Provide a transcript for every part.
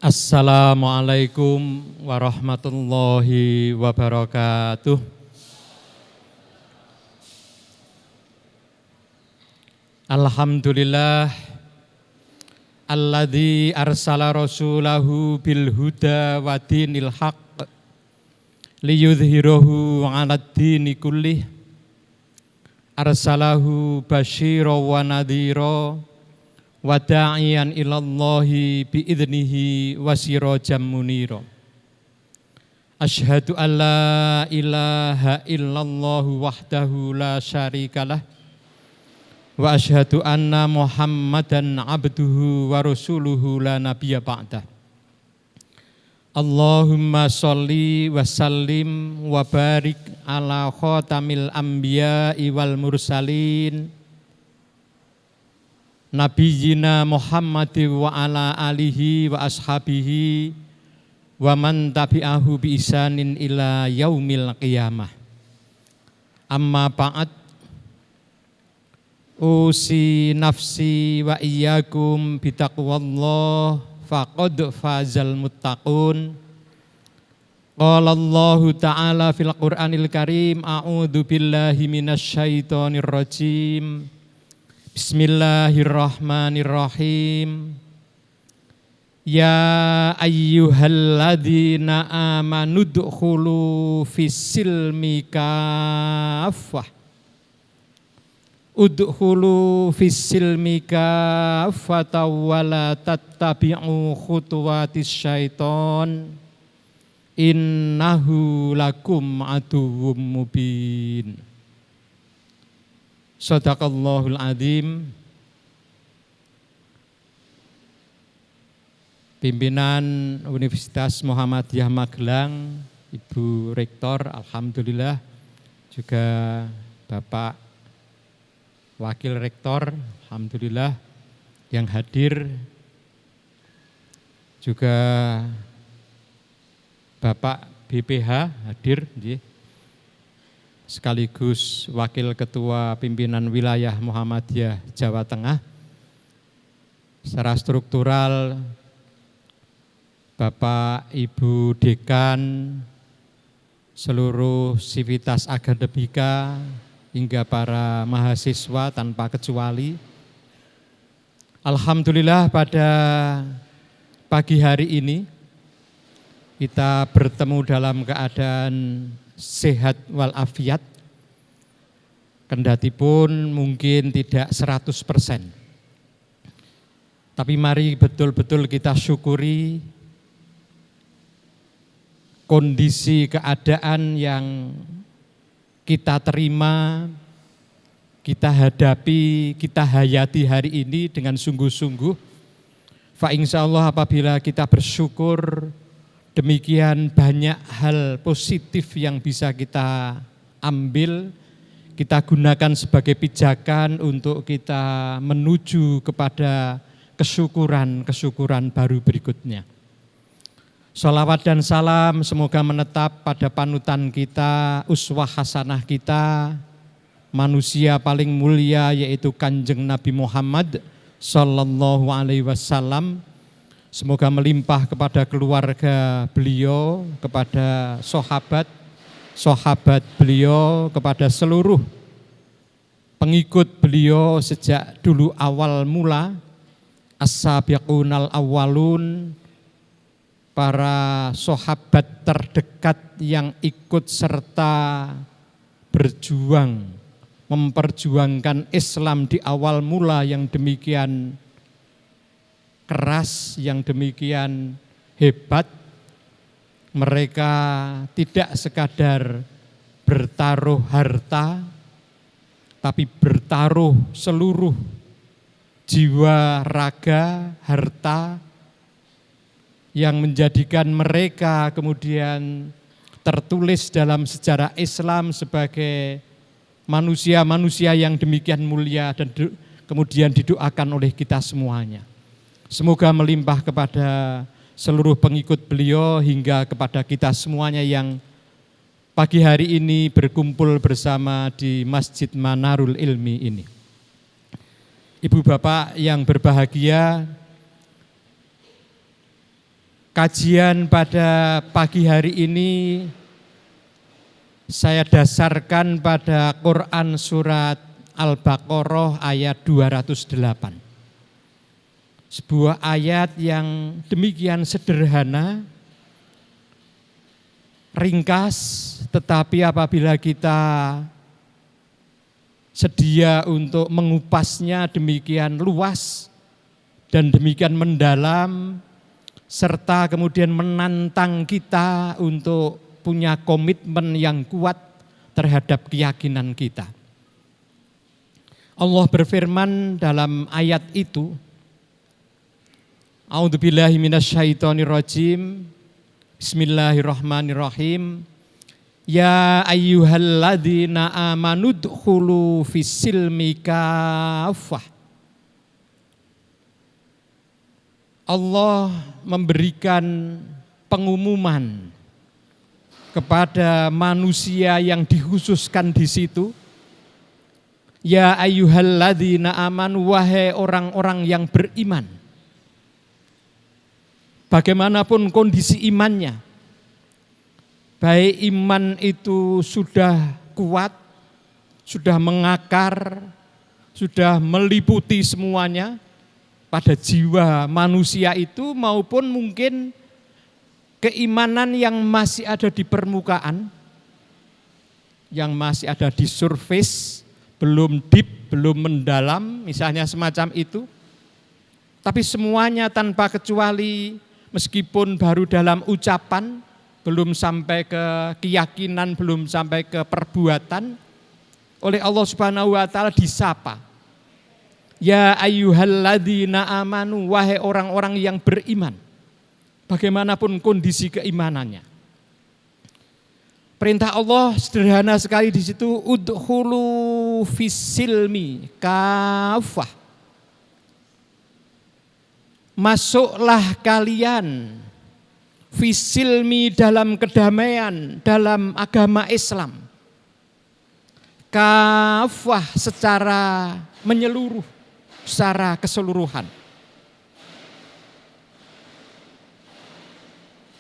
Assalamualaikum warahmatullahi wabarakatuh. Alhamdulillah alladzi arsala rasulahu bil huda wa dinil haqq liyudhhirahu 'alad dini kullih. Arsalahu basyira wa nadhira wa da'iyan ilallahi bi'idnihi wa sirajan munira. Asyhadu an la ilaha illallah wahdahu la syarikalah wa asyhadu anna Muhammadan abduhu wa rasuluhu la nabiyya ba'dah. Allahumma sholli wa sallim wa barik ala khatamil anbiya'i wal mursalin Nabiyyina Muhammad wa ala alihi wa ashabihi wa man tabi'ahu bi ihsanin ila yaumil qiyamah. Amma ba'd, usi nafsi wa iyyakum bitaqwallah faqad fazal muttaqun. Qala Allahu ta'ala fil Qur'anil Karim, a'udzu billahi minasyaitonir rajim. Bismillahirrahmanirrahim. Ya ayyuhalladzina amanu udkhulu fis-silmi kaffah. Udkhulu fis-silmi kaffatan wa la tattabi'u khutuwatis syaiton. Innahu lakum aduwwum mubin. Shadaqallahul adzim. Pimpinan Universitas Muhammadiyah Magelang, Ibu Rektor, alhamdulillah, juga Bapak Wakil Rektor, alhamdulillah, yang hadir, juga Bapak BPH hadir, sekaligus Wakil Ketua Pimpinan Wilayah Muhammadiyah Jawa Tengah. Secara struktural, Bapak Ibu Dekan, seluruh sivitas akademika, hingga para mahasiswa tanpa kecuali. Alhamdulillah pada pagi hari ini kita bertemu dalam keadaan sehat walafiat, kendatipun mungkin tidak 100%. Tapi mari betul-betul kita syukuri kondisi keadaan yang kita terima, kita hadapi, kita hayati hari ini dengan sungguh-sungguh. Fa insyaallah apabila kita bersyukur, demikian banyak hal positif yang bisa kita ambil, kita gunakan sebagai pijakan untuk kita menuju kepada kesyukuran baru berikutnya. Sholawat dan salam semoga menetap pada panutan kita, uswah hasanah kita, manusia paling mulia yaitu Kanjeng Nabi Muhammad sallallahu alaihi wasallam. Semoga melimpah kepada keluarga beliau, kepada sahabat beliau, kepada seluruh pengikut beliau sejak dulu awal mula, as-sabiqunal awwalun, para sahabat terdekat yang ikut serta berjuang, memperjuangkan Islam di awal mula yang demikian keras, yang demikian hebat. Mereka tidak sekadar bertaruh harta, tapi bertaruh seluruh jiwa, raga, harta, yang menjadikan mereka kemudian tertulis dalam sejarah Islam sebagai manusia-manusia yang demikian mulia dan kemudian didoakan oleh kita semuanya. Semoga melimpah kepada seluruh pengikut beliau hingga kepada kita semuanya yang pagi hari ini berkumpul bersama di Masjid Manarul Ilmi ini. Ibu bapak yang berbahagia, Kajian pada pagi hari ini saya dasarkan pada Quran surat Al-Baqarah ayat 208. Sebuah ayat yang demikian sederhana, ringkas, tetapi apabila kita sedia untuk mengupasnya demikian luas dan demikian mendalam, serta kemudian menantang kita untuk punya komitmen yang kuat terhadap keyakinan kita. Allah berfirman dalam ayat itu, A'udzubillahi minasyaitonirrajim, Bismillahirrahmanirrahim. Ya ayyuhalladzina amanu dkhulu fis-silmi kaffah. Allah memberikan pengumuman kepada manusia yang dikhususkan di situ. Ya ayyuhalladzina amanu, wahai orang-orang yang beriman. Bagaimanapun kondisi imannya, baik iman itu sudah kuat, sudah mengakar, sudah meliputi semuanya pada jiwa manusia itu, maupun mungkin keimanan yang masih ada di permukaan, yang masih ada di surface, belum deep, belum mendalam, misalnya semacam itu. Tapi semuanya tanpa kecuali, meskipun baru dalam ucapan, belum sampai ke keyakinan, belum sampai ke perbuatan, oleh Allah Subhanahu wa taala disapa. Ya ayyuhalladzina amanu, wahai orang-orang yang beriman. Bagaimanapun kondisi keimanannya. Perintah Allah sederhana sekali di situ, udkhulu fis-silmi kaffah. Masuklah kalian fis-silmi, dalam kedamaian, dalam agama Islam. Kaffah, secara menyeluruh, secara keseluruhan.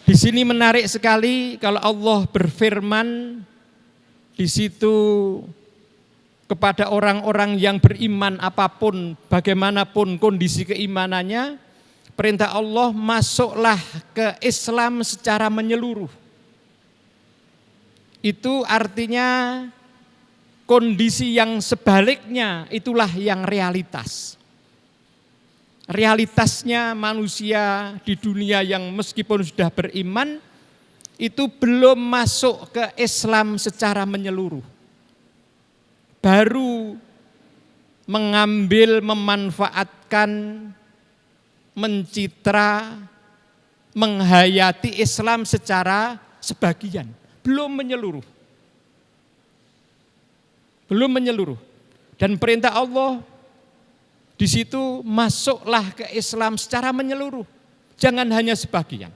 Di sini menarik sekali kalau Allah berfirman di situ kepada orang-orang yang beriman, apapun bagaimanapun kondisi keimanannya, perintah Allah, masuklah ke Islam secara menyeluruh. Itu artinya kondisi yang sebaliknya itulah yang realitas. Realitasnya manusia di dunia yang meskipun sudah beriman, itu belum masuk ke Islam secara menyeluruh. Baru mengambil, memanfaatkan, mencitra, menghayati Islam secara sebagian. Belum menyeluruh. Belum menyeluruh. Dan perintah Allah di situ, masuklah ke Islam secara menyeluruh, jangan hanya sebagian.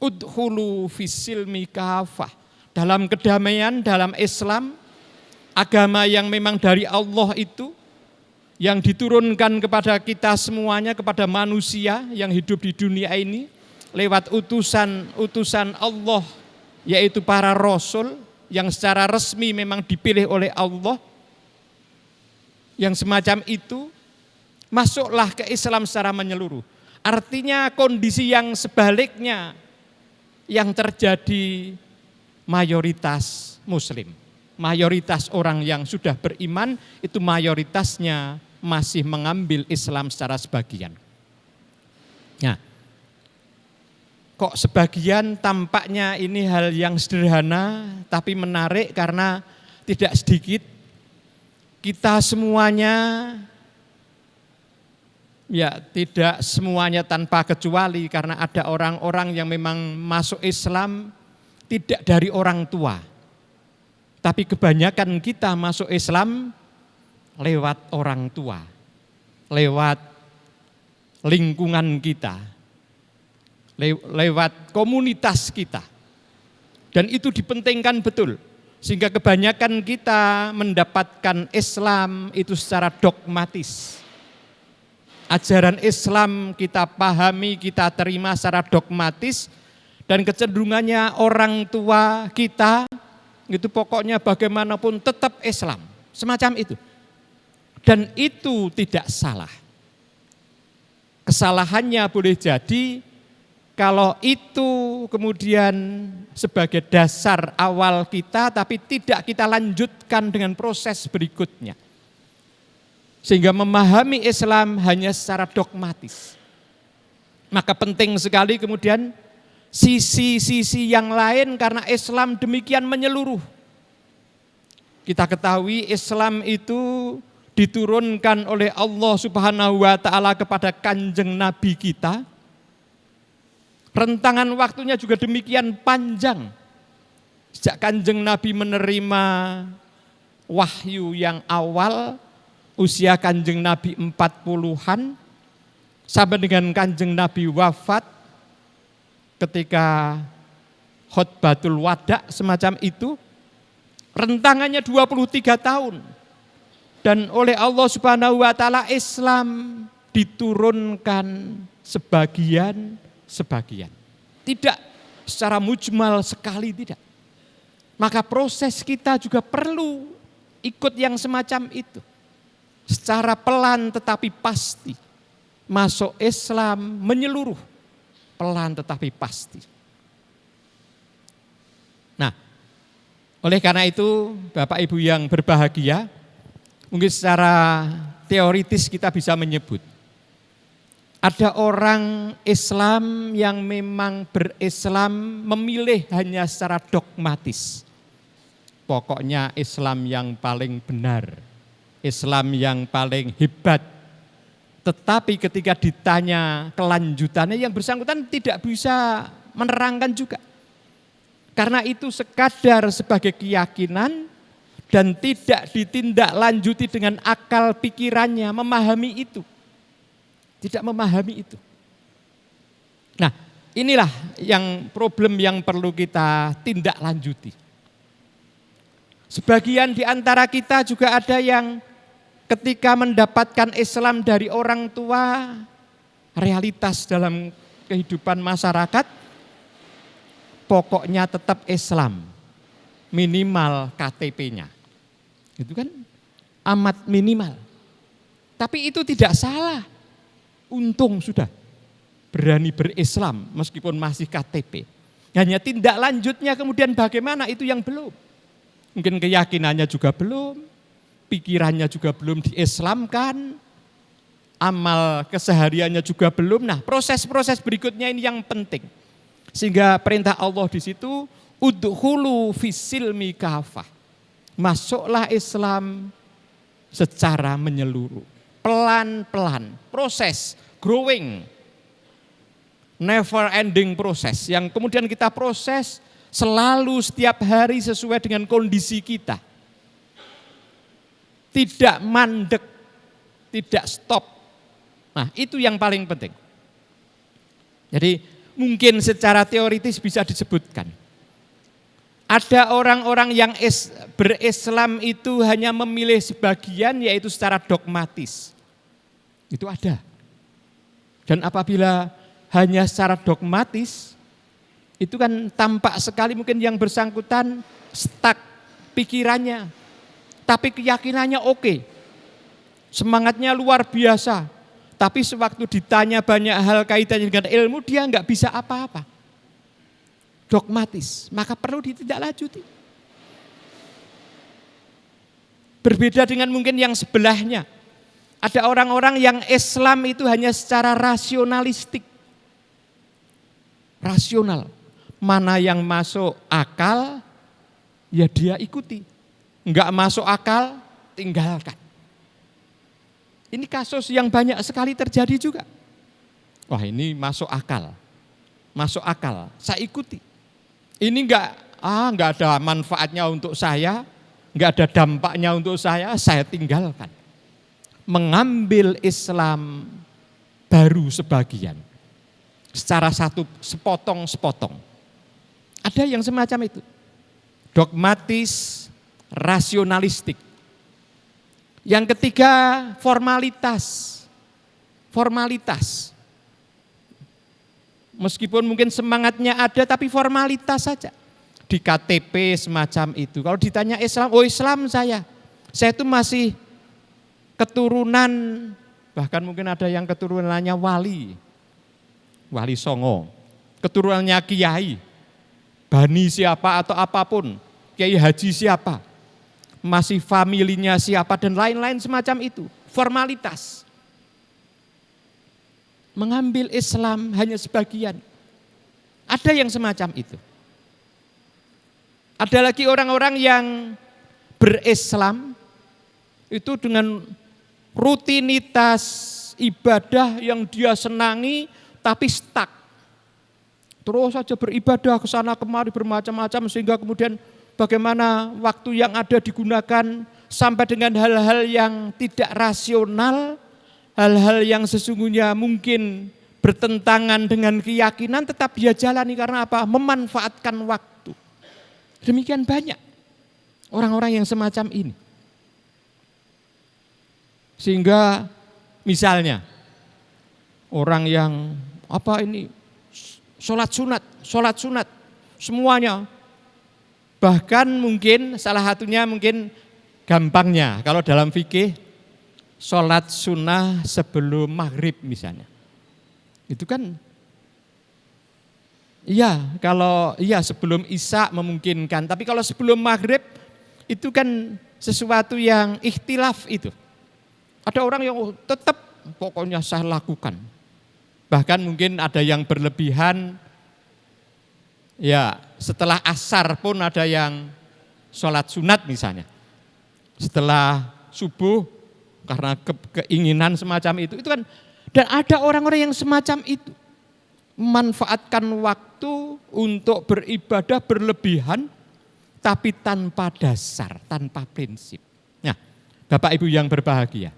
Udkhulu fis-silmi kaffah, dalam kedamaian, dalam Islam, agama yang memang dari Allah itu, yang diturunkan kepada kita semuanya, kepada manusia yang hidup di dunia ini, lewat utusan Allah, yaitu para rasul, yang secara resmi memang dipilih oleh Allah. Yang semacam itu, masuklah ke Islam secara menyeluruh. Artinya kondisi yang sebaliknya yang terjadi mayoritas muslim. Mayoritas orang yang sudah beriman itu mayoritasnya masih mengambil Islam secara sebagian. Nah, kok sebagian tampaknya ini hal yang sederhana tapi menarik karena tidak sedikit kita semuanya, ya tidak semuanya tanpa kecuali, karena ada orang-orang yang memang masuk Islam tidak dari orang tua. Tapi kebanyakan kita masuk Islam lewat orang tua, lewat lingkungan kita, lewat komunitas kita. Dan itu dipentingkan betul. Sehingga kebanyakan kita mendapatkan Islam itu secara dogmatis. ajaran Islam kita pahami, kita terima secara dogmatis, dan kecenderungannya orang tua kita itu pokoknya bagaimanapun tetap Islam, semacam itu. Dan itu tidak salah. Kesalahannya boleh jadi kalau itu kemudian sebagai dasar awal kita tapi tidak kita lanjutkan dengan proses berikutnya. Sehingga memahami Islam hanya secara dogmatis. Maka penting sekali kemudian sisi-sisi yang lain karena Islam demikian menyeluruh. Kita ketahui Islam itu diturunkan oleh Allah Subhanahu wa taala kepada Kanjeng Nabi kita. Rentangan waktunya juga demikian panjang. Sejak Kanjeng Nabi menerima wahyu yang awal, usia Kanjeng Nabi 40-an, sampai dengan Kanjeng Nabi wafat ketika khutbatul wada semacam itu, rentangannya 23 tahun. Dan oleh Allah Subhanahu wa taala Islam diturunkan sebagian. Tidak secara mujmal sekali, tidak. Maka proses kita juga perlu ikut yang semacam itu. Secara pelan tetapi pasti. Masuk Islam menyeluruh. Pelan tetapi pasti. Nah, oleh karena itu Bapak Ibu yang berbahagia, mungkin secara teoritis kita bisa menyebut ada orang Islam yang memang berislam memilih hanya secara dogmatis. Pokoknya Islam yang paling benar, Islam yang paling hebat. Tetapi ketika ditanya kelanjutannya yang bersangkutan tidak bisa menerangkan juga. Karena itu sekadar sebagai keyakinan dan tidak ditindaklanjuti dengan akal pikirannya memahami itu. Tidak memahami itu. Nah, inilah yang problem yang perlu kita tindak lanjuti. Sebagian di antara kita juga ada yang ketika mendapatkan Islam dari orang tua, realitas dalam kehidupan masyarakat, pokoknya tetap Islam, minimal KTP-nya. Itu kan amat minimal. Tapi itu tidak salah. Untung sudah berani berislam meskipun masih KTP. Hanya tindak lanjutnya kemudian bagaimana itu yang belum. Mungkin keyakinannya juga belum, pikirannya juga belum diislamkan, amal kesehariannya juga belum. Nah, proses-proses berikutnya ini yang penting. Sehingga perintah Allah di situ, udkhulu fis-silmi kafah. Masuklah Islam secara menyeluruh. Pelan-pelan, proses, growing, never ending proses. Yang kemudian kita proses selalu setiap hari sesuai dengan kondisi kita. Tidak mandek, tidak stop. Nah, itu yang paling penting. Jadi mungkin secara teoritis bisa disebutkan. Ada orang-orang yang berislam itu hanya memilih sebagian yaitu secara dogmatis. Itu ada. Dan apabila hanya secara dogmatis, itu kan tampak sekali mungkin yang bersangkutan stuck pikirannya. Tapi keyakinannya oke. Semangatnya luar biasa. Tapi sewaktu ditanya banyak hal kaitannya dengan ilmu, dia enggak bisa apa-apa. Dogmatis, maka perlu ditindaklanjuti. Berbeda dengan mungkin yang sebelahnya. Ada orang-orang yang Islam itu hanya secara rasionalistik. Rasional. Mana yang masuk akal, ya dia ikuti. Enggak masuk akal, tinggalkan. Ini kasus yang banyak sekali terjadi juga. Wah, ini masuk akal. Masuk akal, saya ikuti. Ini enggak ada manfaatnya untuk saya, enggak ada dampaknya untuk saya tinggalkan. Mengambil Islam baru sebagian. Secara sepotong-sepotong. Ada yang semacam itu. Dogmatis, rasionalistik. Yang ketiga, formalitas. formalitas. Meskipun mungkin semangatnya ada tapi formalitas saja. Di KTP semacam itu. Kalau ditanya Islam, oh Islam saya itu masih keturunan, bahkan mungkin ada yang keturunannya wali songo, keturunannya kiai, bani siapa atau apapun, kiai haji siapa, masih familinya siapa dan lain-lain semacam itu, formalitas. Mengambil Islam hanya sebagian. Ada yang semacam itu. Ada lagi orang-orang yang berislam itu dengan rutinitas ibadah yang dia senangi tapi stuck. Terus saja beribadah ke sana kemari bermacam-macam sehingga kemudian bagaimana waktu yang ada digunakan sampai dengan hal-hal yang tidak rasional, hal-hal yang sesungguhnya mungkin bertentangan dengan keyakinan tetap dia jalani karena apa? Memanfaatkan waktu. Demikian banyak orang-orang yang semacam ini. Sehingga misalnya orang yang sholat sunat semuanya. Bahkan mungkin salah satunya mungkin gampangnya kalau dalam fikih sholat sunnah sebelum maghrib misalnya. Itu kan sebelum isya memungkinkan. Tapi kalau sebelum maghrib itu kan sesuatu yang ikhtilaf itu. Ada orang yang tetap pokoknya saya lakukan. Bahkan mungkin ada yang berlebihan. Ya setelah asar pun ada yang sholat sunat misalnya. Setelah subuh karena keinginan semacam itu kan. Dan ada orang-orang yang semacam itu. Memanfaatkan waktu untuk beribadah berlebihan tapi tanpa dasar, tanpa prinsip. Nah, Bapak Ibu yang berbahagia.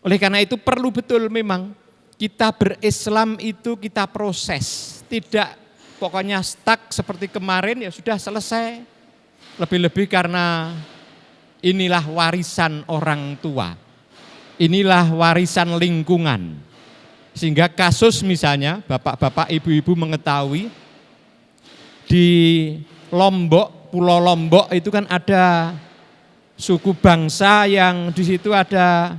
Oleh karena itu perlu betul memang kita berislam itu kita proses. Tidak pokoknya stuck seperti kemarin ya sudah selesai. Lebih-lebih karena inilah warisan orang tua. Inilah warisan lingkungan. Sehingga kasus misalnya bapak-bapak ibu-ibu mengetahui di Lombok, Pulau Lombok itu kan ada suku bangsa yang di situ ada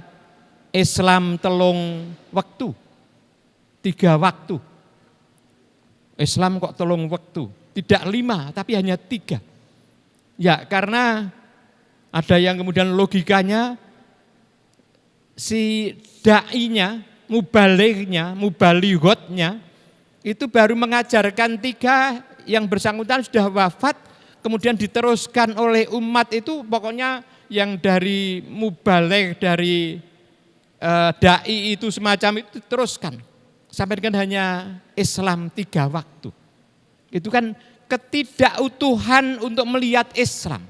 Islam telung waktu, 3 waktu. Islam kok telung waktu, tidak 5 tapi hanya 3. Ya karena ada yang kemudian logikanya si da'inya, mubalighotnya itu baru mengajarkan 3 yang bersangkutan sudah wafat, kemudian diteruskan oleh umat itu pokoknya yang dari mubaligh, dari da'i itu semacam itu teruskan. Sampai dengan hanya Islam 3 waktu. Itu kan ketidakutuhan untuk melihat Islam.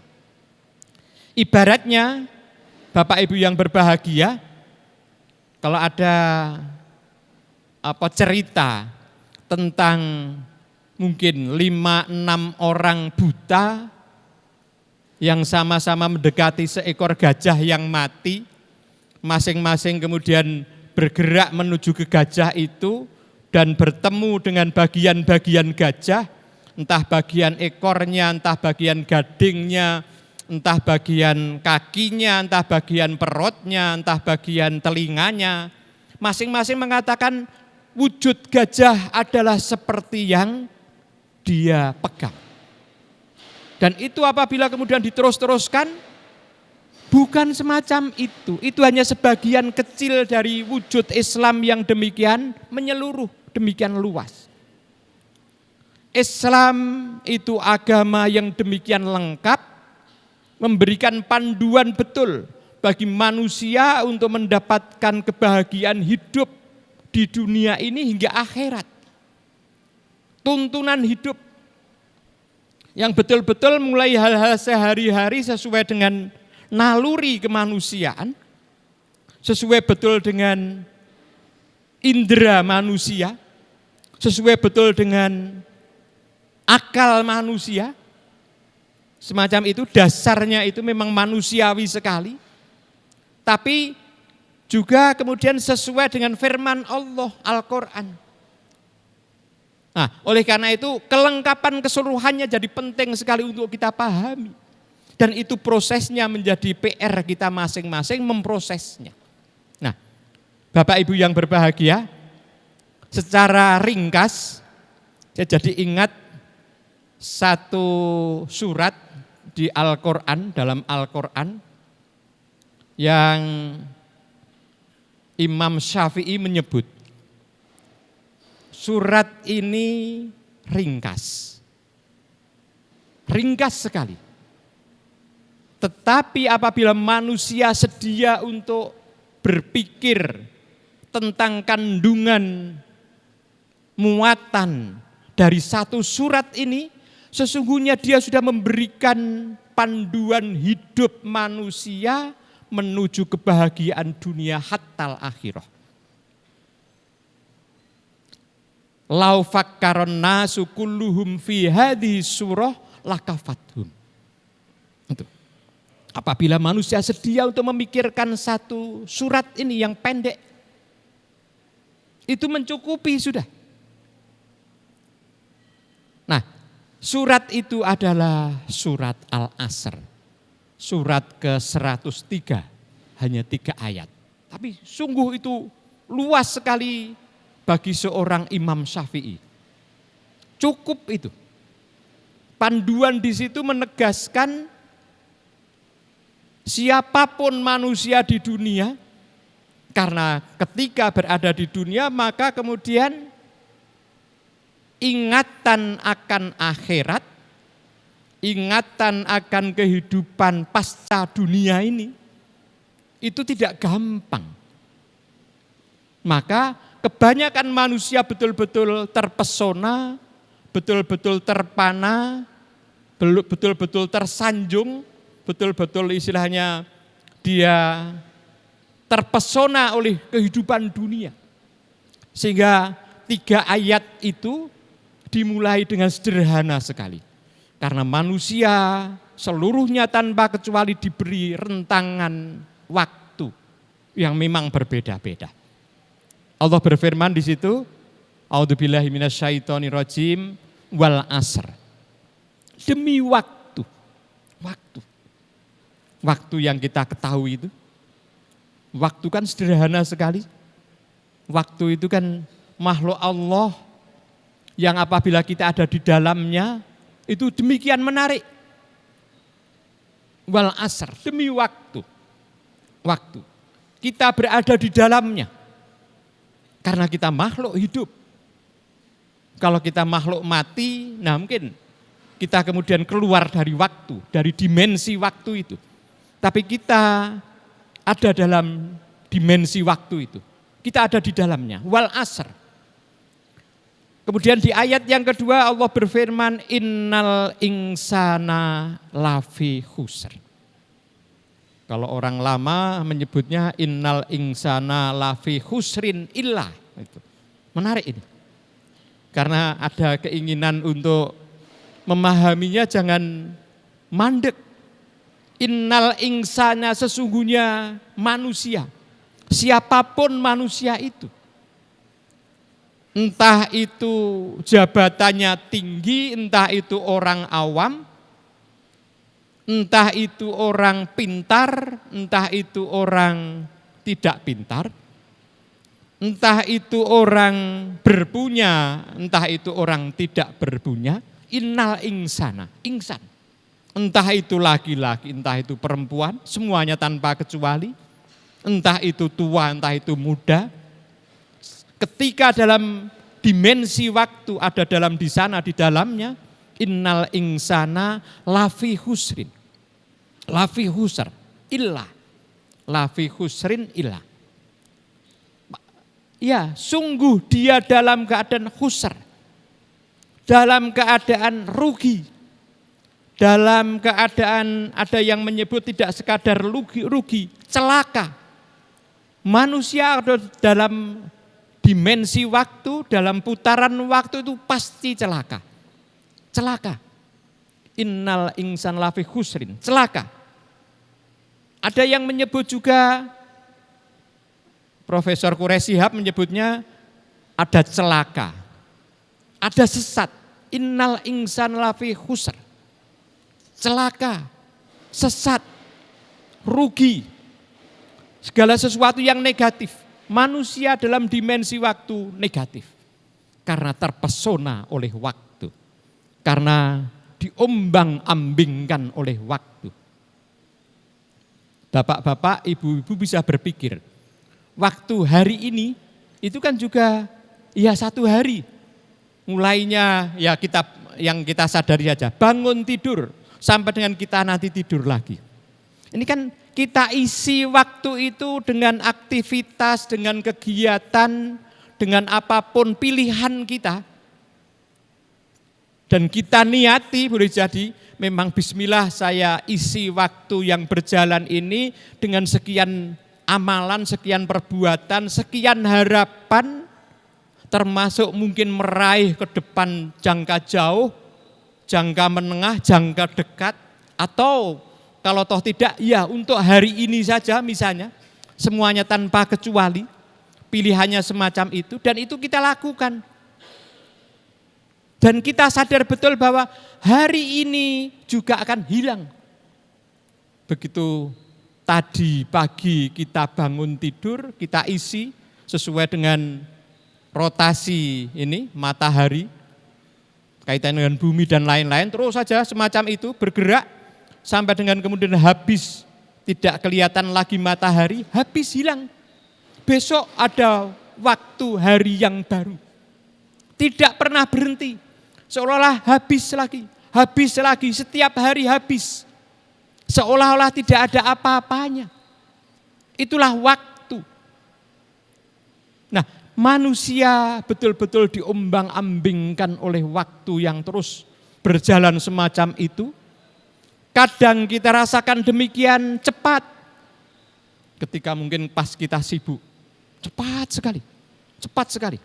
Ibaratnya Bapak Ibu yang berbahagia, kalau ada cerita tentang mungkin 5-6 orang buta yang sama-sama mendekati seekor gajah yang mati, masing-masing kemudian bergerak menuju ke gajah itu dan bertemu dengan bagian-bagian gajah, entah bagian ekornya, entah bagian gadingnya, entah bagian kakinya, entah bagian perutnya, entah bagian telinganya. Masing-masing mengatakan wujud gajah adalah seperti yang dia pegang. Dan itu apabila kemudian diterus-teruskan, bukan semacam itu. Itu hanya sebagian kecil dari wujud Islam yang demikian menyeluruh, demikian luas. Islam itu agama yang demikian lengkap, memberikan panduan betul bagi manusia untuk mendapatkan kebahagiaan hidup di dunia ini hingga akhirat. Tuntunan hidup yang betul-betul mulai hal-hal sehari-hari sesuai dengan naluri kemanusiaan, sesuai betul dengan indera manusia, sesuai betul dengan akal manusia. Semacam itu dasarnya itu memang manusiawi sekali. Tapi Juga kemudian sesuai dengan firman Allah Al-Quran. Nah, oleh karena itu kelengkapan keseluruhannya jadi penting sekali untuk kita pahami. Dan itu prosesnya menjadi PR kita masing-masing memprosesnya. Nah, Bapak Ibu yang berbahagia, secara ringkas saya jadi ingat satu surat di Al-Quran, dalam Al-Quran yang Imam Syafi'i menyebut surat ini ringkas. Ringkas sekali. Tetapi apabila manusia sedia untuk berpikir tentang kandungan muatan dari satu surat ini, sesungguhnya dia sudah memberikan panduan hidup manusia menuju kebahagiaan dunia hattal akhirah. Lau fakkaron nasu kulluhum fi hadhihi surah lakafathum. Itu. Apabila manusia sedia untuk memikirkan satu surat ini yang pendek, itu mencukupi sudah. Nah, surat itu adalah surat Al-Asr. Surat ke-103, hanya 3 ayat. Tapi sungguh itu luas sekali bagi seorang Imam Syafi'i. Cukup itu. Panduan di situ menegaskan siapapun manusia di dunia, karena ketika berada di dunia maka kemudian ingatan akan akhirat, ingatan akan kehidupan pasca dunia ini, itu tidak gampang. Maka kebanyakan manusia betul-betul terpesona, betul-betul terpana, betul-betul tersanjung, betul-betul istilahnya dia terpesona oleh kehidupan dunia. Sehingga 3 ayat itu dimulai dengan sederhana sekali. Karena manusia seluruhnya tanpa kecuali diberi rentangan waktu yang memang berbeda-beda. Allah berfirman di situ, A'udzubillahi minasyaitonirrajim wal asr. Demi waktu. Waktu yang kita ketahui itu. Waktu kan sederhana sekali. Waktu itu kan makhluk Allah yang apabila kita ada di dalamnya itu demikian menarik. Wal asr, demi waktu. Waktu. Kita berada di dalamnya. Karena kita makhluk hidup. Kalau kita makhluk mati, nah mungkin kita kemudian keluar dari waktu, dari dimensi waktu itu. Tapi kita ada dalam dimensi waktu itu. Kita ada di dalamnya. Wal asr. Kemudian di ayat yang kedua Allah berfirman, innal insana lafi khusr. Kalau orang lama menyebutnya innal insana lafi khusrin illah. Itu. Menarik ini. Karena ada keinginan untuk memahaminya jangan mandek. Innal insana, sesungguhnya manusia. Siapapun manusia itu. Entah itu jabatannya tinggi, entah itu orang awam, entah itu orang pintar, entah itu orang tidak pintar, entah itu orang berpunya, entah itu orang tidak berpunya. Innal insana, insan. Entah itu laki-laki, entah itu perempuan, semuanya tanpa kecuali. Entah itu tua, entah itu muda. Ketika dalam dimensi waktu ada dalam di sana, di dalamnya, innal insana lafi husrin. Lafi husr, illah. Lafi husrin illah. Ya, sungguh dia dalam keadaan husr. Dalam keadaan rugi. Dalam keadaan ada yang menyebut tidak sekadar rugi, celaka. Manusia ada dalam dimensi waktu, dalam putaran waktu itu pasti celaka. Celaka. Innal insan lafi khusrin, celaka. Ada yang menyebut juga Profesor Quraish Shihab menyebutnya ada celaka, ada sesat. Innal insan lafi khusr. Celaka, sesat, rugi. Segala sesuatu yang negatif. Manusia dalam dimensi waktu negatif. Karena terpesona oleh waktu. Karena diombang-ambingkan oleh waktu. Bapak-bapak, ibu-ibu bisa berpikir, waktu hari ini itu kan juga ya satu hari. Mulainya ya yang kita sadari aja, bangun tidur sampai dengan kita nanti tidur lagi. Ini kan kita isi waktu itu dengan aktivitas, dengan kegiatan, dengan apapun pilihan kita. Dan kita niati boleh jadi memang bismillah saya isi waktu yang berjalan ini dengan sekian amalan, sekian perbuatan, sekian harapan, termasuk mungkin meraih ke depan jangka jauh, jangka menengah, jangka dekat, atau kalau toh tidak, ya untuk hari ini saja misalnya, semuanya tanpa kecuali, pilihannya semacam itu, dan itu kita lakukan. Dan kita sadar betul bahwa hari ini juga akan hilang. Begitu tadi pagi kita bangun tidur, kita isi sesuai dengan rotasi ini, matahari, kaitan dengan bumi dan lain-lain, terus saja semacam itu bergerak sampai dengan kemudian habis, tidak kelihatan lagi matahari, habis hilang. Besok ada waktu hari yang baru. Tidak pernah berhenti. Seolah-olah habis lagi, setiap hari habis. Seolah-olah tidak ada apa-apanya. Itulah waktu. Nah, manusia betul-betul diombang-ambingkan oleh waktu yang terus berjalan semacam itu. Kadang kita rasakan demikian cepat. Ketika mungkin pas kita sibuk. Cepat sekali.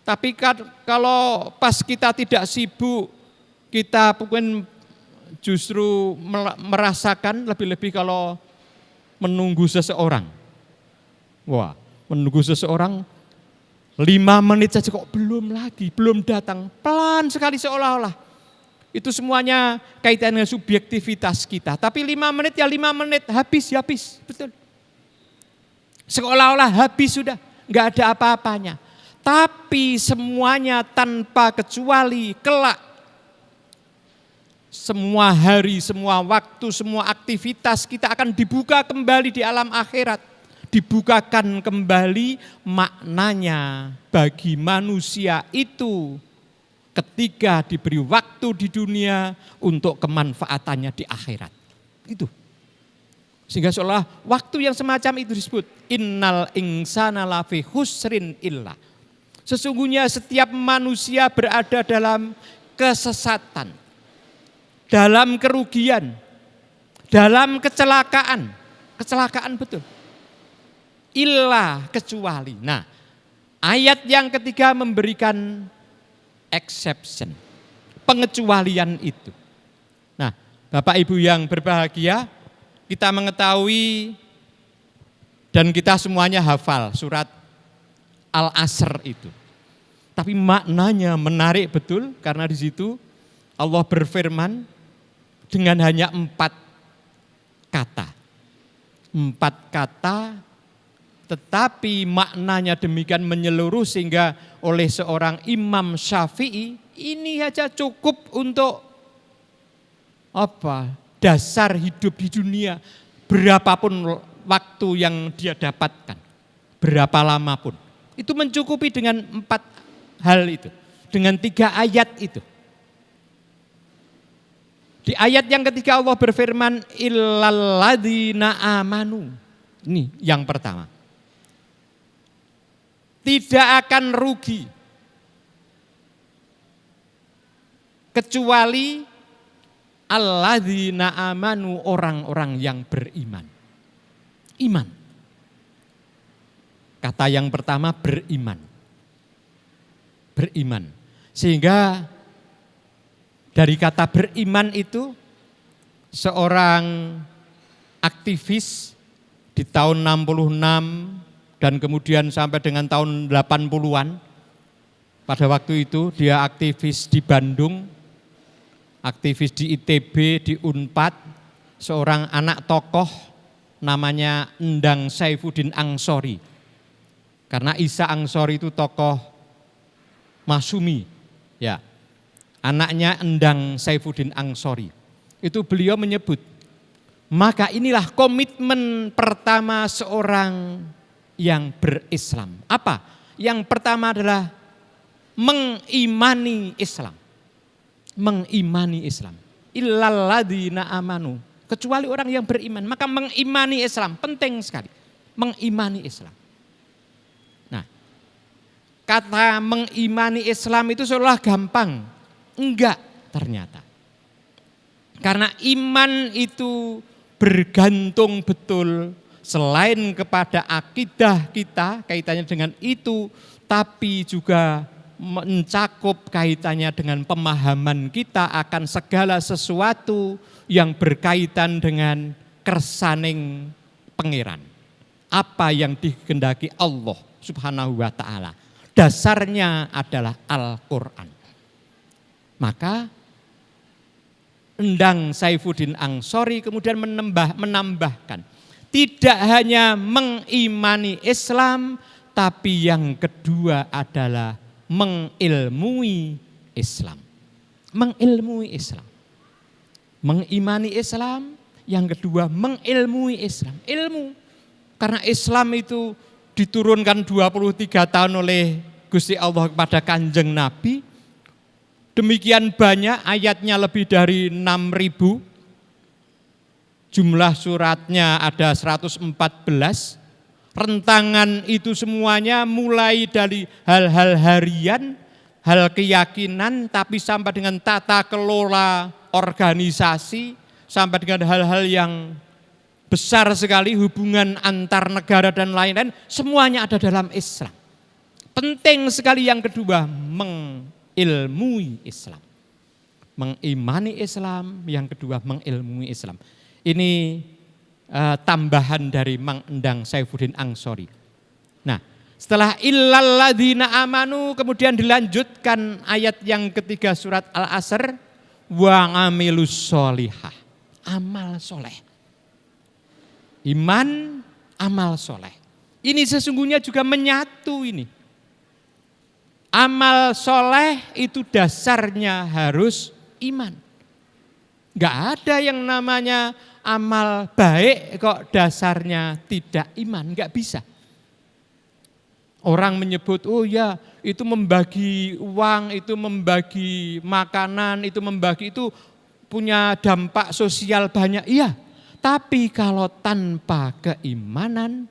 Tapi kalau pas kita tidak sibuk, kita mungkin justru merasakan lebih-lebih kalau menunggu seseorang. Wah, menunggu seseorang 5 menit saja kok belum datang. Pelan sekali seolah-olah. Itu semuanya kaitan dengan subjektivitas kita. Tapi 5 menit ya 5 menit, habis. Betul. Seolah-olah habis sudah, enggak ada apa-apanya. Tapi semuanya tanpa kecuali kelak. Semua hari, semua waktu, semua aktivitas kita akan dibuka kembali di alam akhirat. Dibukakan kembali maknanya bagi manusia itu ketika diberi waktu di dunia untuk kemanfaatannya di akhirat. Itu. Sehingga seolah waktu yang semacam itu disebut innal insana lafi khusrin illa. Sesungguhnya setiap manusia berada dalam kesesatan, dalam kerugian, dalam kecelakaan betul. Illa kecuali. Nah, ayat yang ketiga memberikan exception, pengecualian itu. Nah, Bapak Ibu yang berbahagia, kita mengetahui dan kita semuanya hafal surat Al-Asr itu. Tapi maknanya menarik betul karena di situ Allah berfirman dengan hanya 4 kata. 4 kata tetapi maknanya demikian menyeluruh sehingga oleh seorang Imam Syafi'i ini saja cukup untuk dasar hidup di dunia berapapun waktu yang dia dapatkan, berapa lama pun. Itu mencukupi dengan 4 hal itu. Dengan 3 ayat itu. Di ayat yang ketiga Allah berfirman, illal ladzina amanu. Ini yang pertama. Tidak akan rugi. Kecuali alladzina amanu, orang-orang yang beriman. Iman. Kata yang pertama beriman. Beriman. Sehingga dari kata beriman itu seorang aktivis di tahun 66 dan kemudian sampai dengan tahun 80-an. Pada waktu itu dia aktivis di Bandung, aktivis di ITB, di Unpad, seorang anak tokoh namanya Endang Saifuddin Angsori. Karena Isa Angsori itu tokoh Masumi, ya. Anaknya Endang Saifuddin Angsori. Itu beliau menyebut, maka inilah komitmen pertama seorang yang berislam. Apa? Yang pertama adalah mengimani Islam. Mengimani Islam. Illal ladzina amanu. Kecuali orang yang beriman. Maka mengimani Islam. Penting sekali. Mengimani Islam. Nah, kata mengimani Islam itu seolah gampang. Enggak ternyata. Karena iman itu bergantung betul selain kepada akidah kita kaitannya dengan itu, tapi juga mencakup kaitannya dengan pemahaman kita akan segala sesuatu yang berkaitan dengan kersaning pangeran. Apa yang dikehendaki Allah Subhanahu wa taala. Dasarnya adalah Al-Qur'an. Maka Endang Saifuddin Angsori kemudian menambahkan, tidak hanya mengimani Islam, tapi yang kedua adalah mengilmui Islam. Mengilmui Islam. Mengimani Islam, yang kedua mengilmui Islam. Ilmu. Karena Islam itu diturunkan 23 tahun oleh Gusti Allah kepada Kanjeng Nabi. Demikian banyak, ayatnya lebih dari 6.000. Jumlah suratnya ada 114. Rentangan itu semuanya mulai dari hal-hal harian, hal keyakinan, tapi sampai dengan tata kelola organisasi, sampai dengan hal-hal yang besar sekali, hubungan antar negara dan lain-lain, semuanya ada dalam Islam. Penting sekali yang kedua, mengilmui Islam. Mengimani Islam, yang kedua mengilmui Islam. Ini tambahan dari Mang Endang Saifuddin Angsori. Nah, setelah illal ladzina amanu kemudian dilanjutkan ayat yang ketiga surat Al-Asr, wa amilus sholihah. Amal soleh. Iman, amal soleh. Ini sesungguhnya juga menyatu ini. Amal soleh itu dasarnya harus iman. Gak ada yang namanya amal baik kok dasarnya tidak iman, gak bisa. Orang menyebut, oh ya itu membagi uang, itu membagi makanan, itu membagi itu punya dampak sosial banyak. Iya, tapi kalau tanpa keimanan,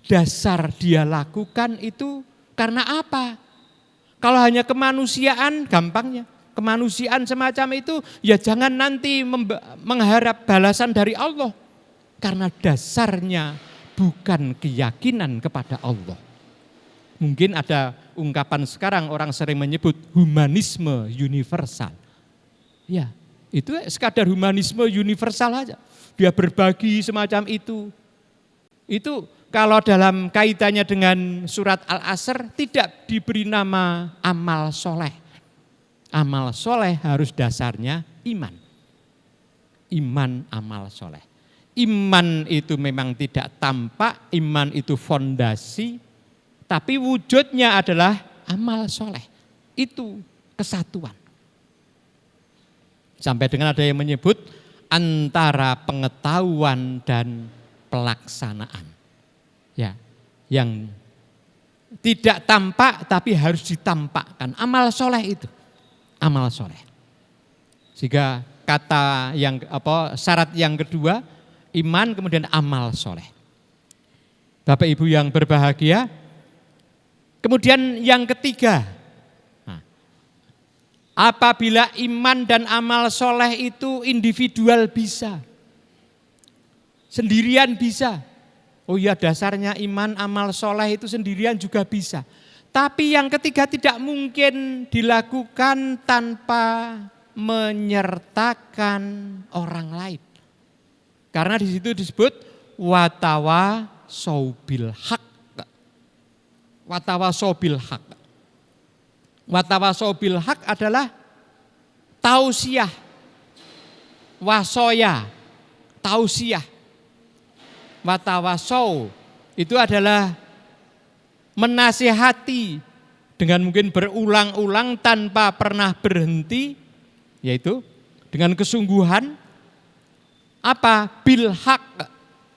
dasar dia lakukan itu karena apa? Kalau hanya kemanusiaan, gampangnya. Kemanusiaan semacam itu, ya jangan nanti mengharap balasan dari Allah. Karena dasarnya bukan keyakinan kepada Allah. Mungkin ada ungkapan sekarang orang sering menyebut humanisme universal. Ya, itu sekadar humanisme universal aja. Dia berbagi semacam itu. Itu kalau dalam kaitannya dengan surat Al-Asr tidak diberi nama amal soleh. Amal soleh harus dasarnya iman. Iman amal soleh. Iman itu memang tidak tampak, iman itu fondasi, tapi wujudnya adalah amal soleh. Itu kesatuan. Sampai dengan ada yang menyebut antara pengetahuan dan pelaksanaan. Ya, yang tidak tampak tapi harus ditampakkan. Amal soleh itu, amal soleh. Sehingga kata yang syarat yang kedua, iman kemudian amal soleh. Bapak Ibu yang berbahagia, kemudian yang ketiga, apabila iman dan amal soleh itu individual bisa, sendirian bisa. Oh ya, dasarnya iman amal soleh itu sendirian juga bisa. Tapi yang ketiga tidak mungkin dilakukan tanpa menyertakan orang lain. Karena di situ disebut watawa saubil haq Watawasau bil haq. Watawasau bil haq adalah tausiah, wasoya, tausiah. Watawasau itu adalah menasihati dengan mungkin berulang-ulang tanpa pernah berhenti, yaitu dengan kesungguhan apa? Bil haq,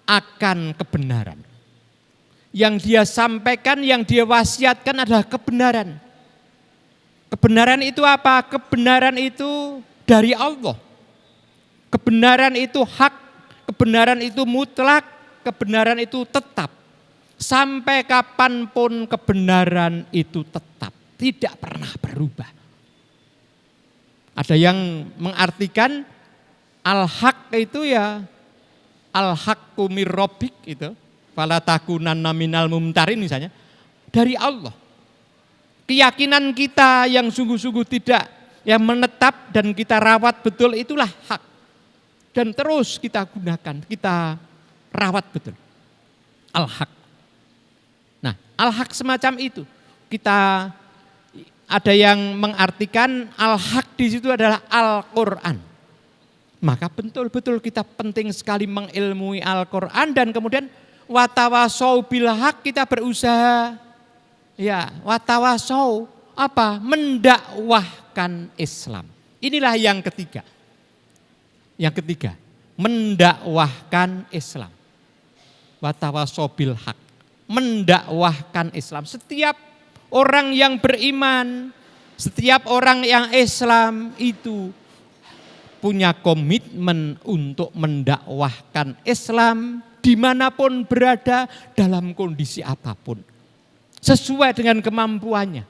akan kebenaran. Yang dia sampaikan, yang dia wasiatkan adalah kebenaran. Kebenaran itu apa? Kebenaran itu dari Allah. Kebenaran itu hak, kebenaran itu mutlak, kebenaran itu tetap. Sampai kapanpun kebenaran itu tetap, tidak pernah berubah. Ada yang mengartikan al-haq itu ya al-haqqu mir rabbik itu, fala takunanna minal mumtarin misalnya, dari Allah. Keyakinan kita yang sungguh-sungguh tidak, yang menetap dan kita rawat betul itulah hak. Dan terus kita gunakan, kita rawat betul. Al-haq. Nah, al-haq semacam itu. Kita ada yang mengartikan al-haq di situ adalah Al-Qur'an. Maka betul-betul kita penting sekali mengilmui Al-Qur'an dan kemudian watawasau bil haq, kita berusaha ya watawasau apa? Mendakwahkan Islam. Inilah yang ketiga. Yang ketiga, mendakwahkan Islam. Watawasau bil haq, mendakwahkan Islam. Setiap orang yang beriman, setiap orang yang Islam itu punya komitmen untuk mendakwahkan Islam dimanapun berada, dalam kondisi apapun. Sesuai dengan kemampuannya.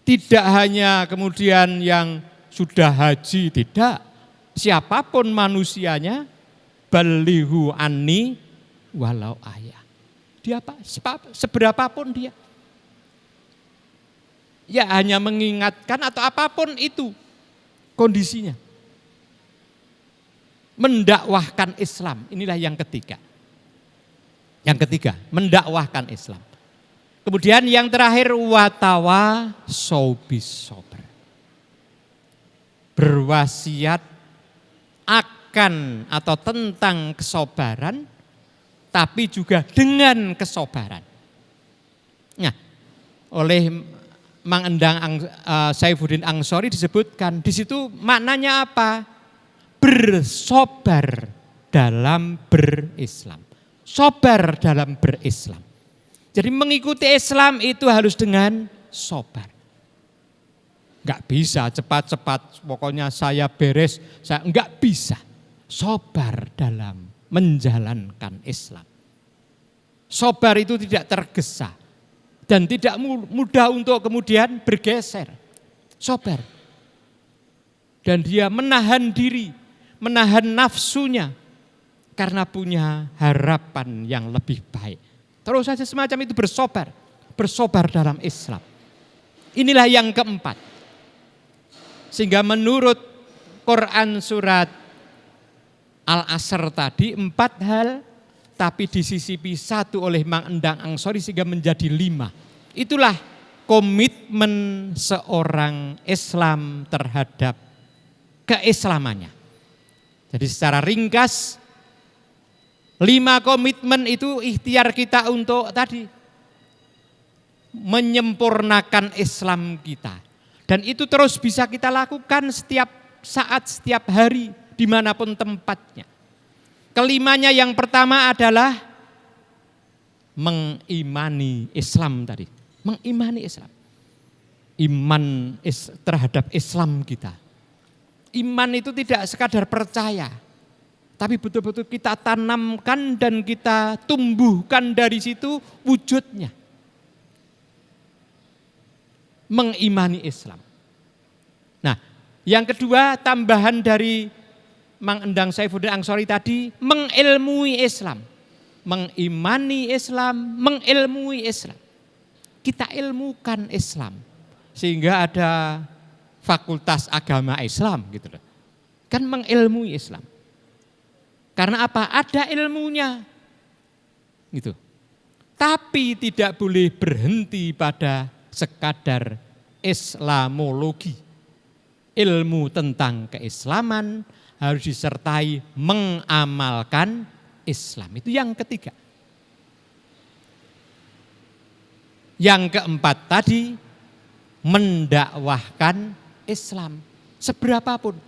Tidak hanya kemudian yang sudah haji, tidak. Siapapun manusianya, balighu anni walau ayah. Dia apa? Seberapapun dia. Ya hanya mengingatkan atau apapun itu kondisinya. Mendakwahkan Islam, inilah yang ketiga. Yang ketiga, mendakwahkan Islam. Kemudian yang terakhir, watawasau bis sabr. Berwasiat akan atau tentang kesabaran, tapi juga dengan kesabaran. Nah, oleh Mang Endang Saifuddin Ansori disebutkan di situ maknanya apa? Bersabar dalam berislam. Sabar dalam berislam. Jadi mengikuti Islam itu harus dengan sabar. Enggak bisa cepat-cepat, pokoknya saya beres, saya enggak bisa. Sabar dalam menjalankan Islam. Sabar itu tidak tergesa dan tidak mudah untuk kemudian bergeser. Sabar. Dan dia menahan diri, menahan nafsunya karena punya harapan yang lebih baik. Terus saja semacam itu bersabar, bersabar dalam Islam. Inilah yang keempat. Sehingga menurut Quran surat Al-Asr tadi 4 hal, tapi disisipi 1 oleh Mang Endang Ansori sehingga menjadi 5. Itulah komitmen seorang Islam terhadap keislamannya. Jadi secara ringkas 5 komitmen itu ikhtiar kita untuk tadi menyempurnakan Islam kita. Dan itu terus bisa kita lakukan setiap saat, setiap hari, dimanapun tempatnya. Kelimanya yang pertama adalah mengimani Islam tadi. Mengimani Islam. Iman terhadap Islam kita. Iman itu tidak sekadar percaya. Tapi betul-betul kita tanamkan dan kita tumbuhkan dari situ wujudnya. Mengimani Islam. Nah, yang kedua tambahan dari Mang Endang Saifuddin Ansori tadi, mengilmui Islam. Mengimani Islam, mengilmui Islam. Kita ilmukan Islam. Sehingga ada fakultas agama Islam gitu loh. Kan mengilmui Islam. Karena apa? Ada ilmunya. Gitu. Tapi tidak boleh berhenti pada sekadar Islamologi. Ilmu tentang keislaman harus disertai mengamalkan Islam. Itu yang ketiga. Yang keempat tadi, mendakwahkan Islam. Seberapapun.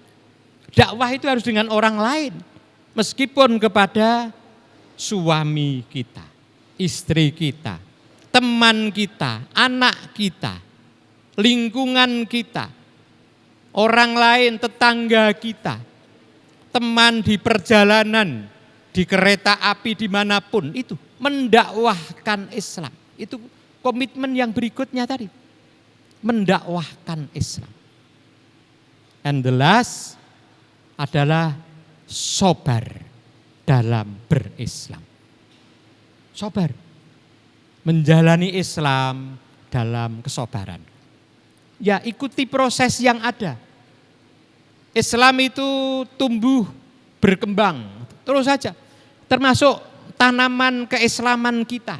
Dakwah itu harus dengan orang lain. Meskipun kepada suami kita, istri kita, teman kita, anak kita, lingkungan kita, orang lain, tetangga kita, teman di perjalanan, di kereta api dimanapun, itu mendakwahkan Islam. Itu komitmen yang berikutnya tadi, mendakwahkan Islam. And the last adalah sabar dalam berislam. Sabar, menjalani Islam dalam kesabaran. Ya, ikuti proses yang ada. Islam itu tumbuh, berkembang, terus saja. Termasuk tanaman keislaman kita.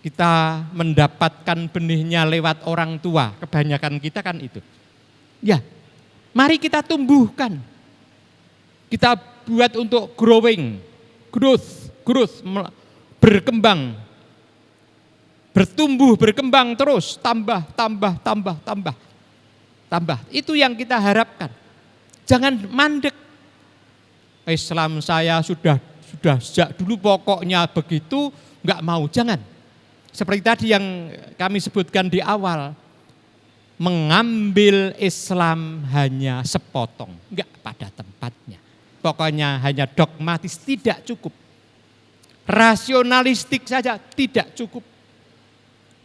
Kita mendapatkan benihnya lewat orang tua, kebanyakan kita kan itu. Ya, mari kita tumbuhkan. Kita buat untuk growth, berkembang, bertumbuh, berkembang terus, tambah. Itu yang kita harapkan. Jangan mandek. Islam saya sudah sejak dulu pokoknya begitu, enggak mau, jangan. Seperti tadi yang kami sebutkan di awal, mengambil Islam hanya sepotong, enggak pada tempatnya. Pokoknya hanya dogmatis tidak cukup. Rasionalistik saja tidak cukup.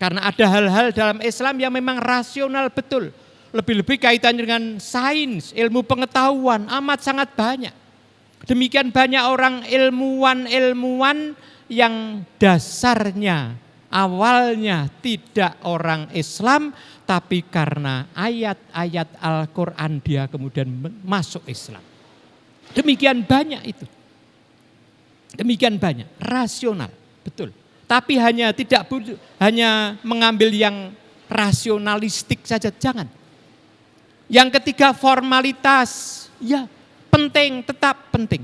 Karena ada hal-hal dalam Islam yang memang rasional betul. Lebih-lebih kaitannya dengan sains, ilmu pengetahuan amat sangat banyak. Demikian banyak orang ilmuwan yang dasarnya awalnya tidak orang Islam, tapi karena ayat-ayat Al-Quran dia kemudian masuk Islam. Demikian banyak itu. Demikian banyak, rasional, betul. Tapi tidak hanya mengambil yang rasionalistik saja, jangan. Yang ketiga, formalitas, ya penting, tetap penting.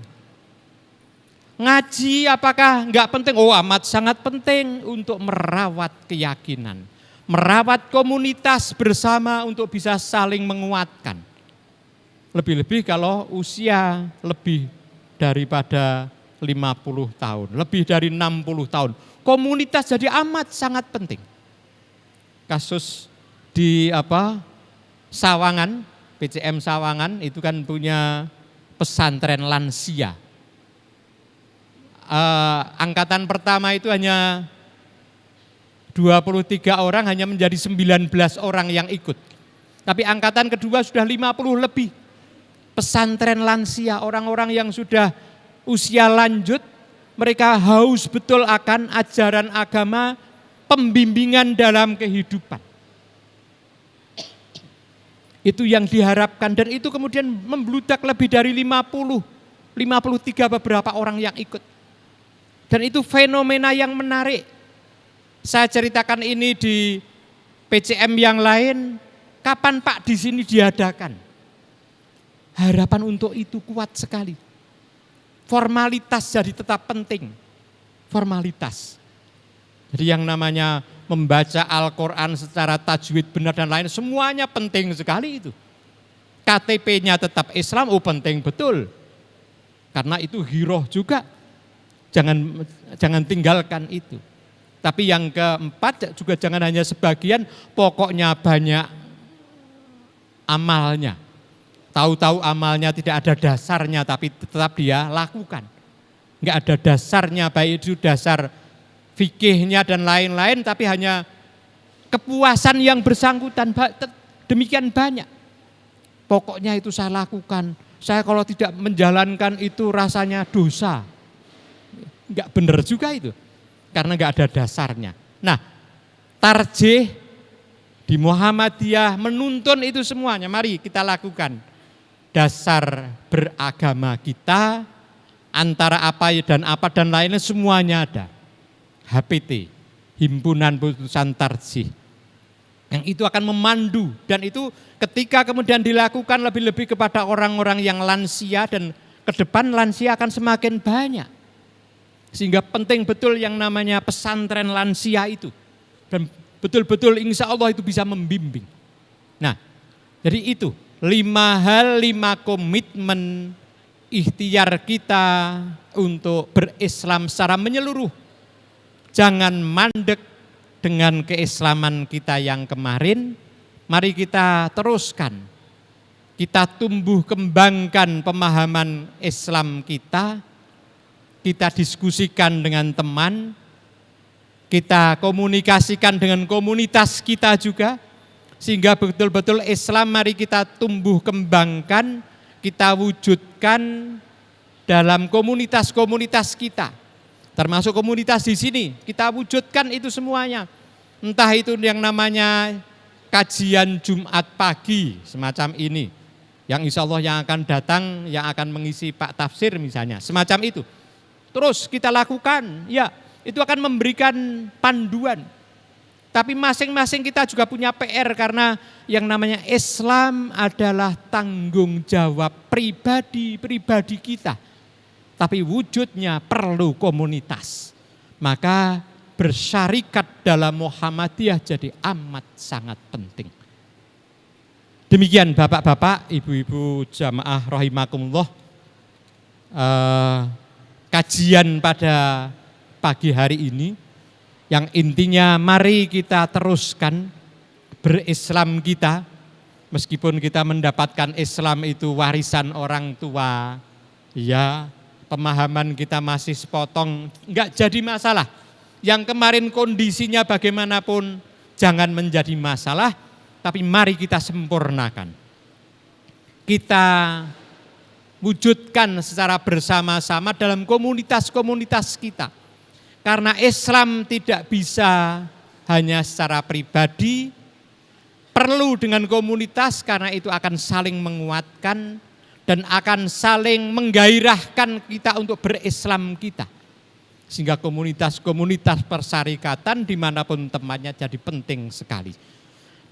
Ngaji apakah enggak penting? Oh, amat sangat penting untuk merawat keyakinan. Merawat komunitas bersama untuk bisa saling menguatkan. Lebih-lebih kalau usia lebih daripada 50 tahun, lebih dari 60 tahun. Komunitas jadi amat sangat penting. Kasus di Sawangan, PCM Sawangan itu kan punya pesantren lansia. Angkatan pertama itu hanya 23 orang, hanya menjadi 19 orang yang ikut. Tapi angkatan kedua sudah 50 lebih. Pesantren lansia, orang-orang yang sudah usia lanjut, mereka haus betul akan ajaran agama, pembimbingan dalam kehidupan. Itu yang diharapkan dan itu kemudian membludak lebih dari 53 beberapa orang yang ikut. Dan itu fenomena yang menarik. Saya ceritakan ini di PCM yang lain, kapan Pak di sini diadakan? Harapan untuk itu kuat sekali. Formalitas jadi tetap penting. Formalitas. Jadi yang namanya membaca Al-Quran secara tajwid benar dan lain, semuanya penting sekali itu. KTP-nya tetap Islam, penting betul. Karena itu hiroh juga. Jangan tinggalkan itu. Tapi yang keempat juga jangan hanya sebagian, pokoknya banyak amalnya. Tahu-tahu amalnya tidak ada dasarnya tapi tetap dia lakukan. Enggak ada dasarnya, baik itu dasar fikihnya dan lain-lain, tapi hanya kepuasan yang bersangkutan. Demikian banyak. Pokoknya itu saya lakukan. Saya kalau tidak menjalankan itu rasanya dosa. Enggak benar juga itu. Karena enggak ada dasarnya. Nah, tarjih di Muhammadiyah menuntun itu semuanya. Mari kita lakukan. Dasar beragama kita, antara apa dan lainnya semuanya ada. HPT, Himpunan Putusan Tarjih. Yang itu akan memandu, dan itu ketika kemudian dilakukan lebih-lebih kepada orang-orang yang lansia, dan ke depan lansia akan semakin banyak. Sehingga penting betul yang namanya pesantren lansia itu. Dan betul-betul insya Allah itu bisa membimbing. Nah, jadi itu 5 hal, 5 komitmen ikhtiar kita untuk berislam secara menyeluruh. Jangan mandek dengan keislaman kita yang kemarin. Mari kita teruskan. Kita tumbuh kembangkan pemahaman Islam kita. Kita diskusikan dengan teman. Kita komunikasikan dengan komunitas kita juga. Sehingga betul-betul Islam mari kita tumbuh kembangkan, kita wujudkan dalam komunitas-komunitas kita. Termasuk komunitas di sini, kita wujudkan itu semuanya. Entah itu yang namanya kajian Jumat pagi semacam ini. Yang insya Allah yang akan datang, yang akan mengisi Pak Tafsir misalnya, semacam itu. Terus kita lakukan, ya itu akan memberikan panduan. Tapi masing-masing kita juga punya PR, karena yang namanya Islam adalah tanggung jawab pribadi kita. Tapi wujudnya perlu komunitas. Maka bersyarikat dalam Muhammadiyah jadi amat sangat penting. Demikian bapak-bapak, ibu-ibu jamaah rahimakumullah. Kajian pada pagi hari ini. Yang intinya mari kita teruskan berislam kita, meskipun kita mendapatkan Islam itu warisan orang tua, ya pemahaman kita masih sepotong, enggak jadi masalah. Yang kemarin kondisinya bagaimanapun jangan menjadi masalah, tapi mari kita sempurnakan. Kita wujudkan secara bersama-sama dalam komunitas-komunitas kita. Karena Islam tidak bisa hanya secara pribadi, perlu dengan komunitas, karena itu akan saling menguatkan dan akan saling menggairahkan kita untuk berislam kita. Sehingga komunitas-komunitas persyarikatan dimanapun temannya jadi penting sekali.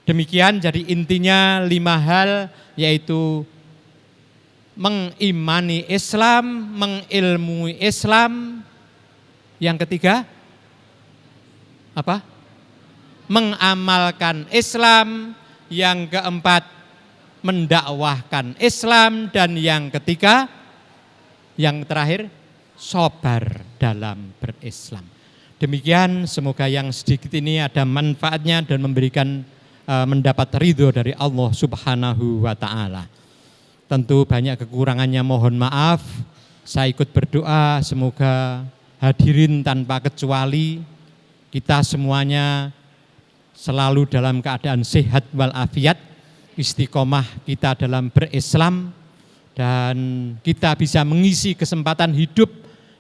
Demikian jadi intinya 5 hal, yaitu mengimani Islam, mengilmui Islam. Yang ketiga, apa? Mengamalkan Islam. Yang keempat, mendakwahkan Islam. Dan yang ketiga, yang terakhir, sabar dalam berislam. Demikian, semoga yang sedikit ini ada manfaatnya dan memberikan mendapat ridho dari Allah Subhanahu wa ta'ala. Tentu banyak kekurangannya, mohon maaf. Saya ikut berdoa semoga hadirin tanpa kecuali kita semuanya selalu dalam keadaan sehat walafiat, istiqomah kita dalam berislam, dan kita bisa mengisi kesempatan hidup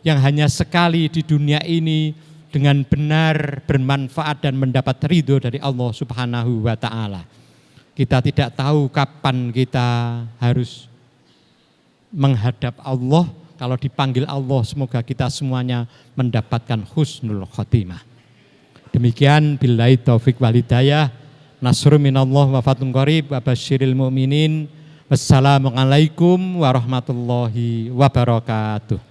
yang hanya sekali di dunia ini dengan benar, bermanfaat dan mendapat ridho dari Allah Subhanahu wa ta'ala. Kita tidak tahu kapan kita harus menghadap Allah. Kalau dipanggil Allah, semoga kita semuanya mendapatkan husnul khotimah. Demikian, billahi taufik wal hidayah. Nasrun minallah wa fathun qarib wa basyiril mu'minin. Wassalamualaikum warahmatullahi wabarakatuh.